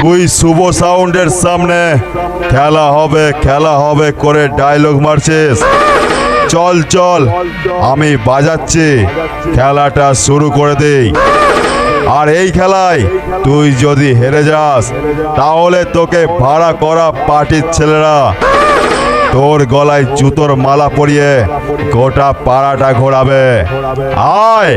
তুই শুভ সাউন্ডের সামনে খেলা হবে করে ডায়লগ মারছিস। চল চল, আমি বাজাচ্ছি, খেলাটা শুরু করে দেই। আর এই খেলায় তুই যদি হেরে যাস তাহলে তোকে ভাড়া করা পার্টির ছেলেরা তোর গলায় জুতোর মালা পরিয়ে গোটা পাড়াটা ঘোরাবে। আয়।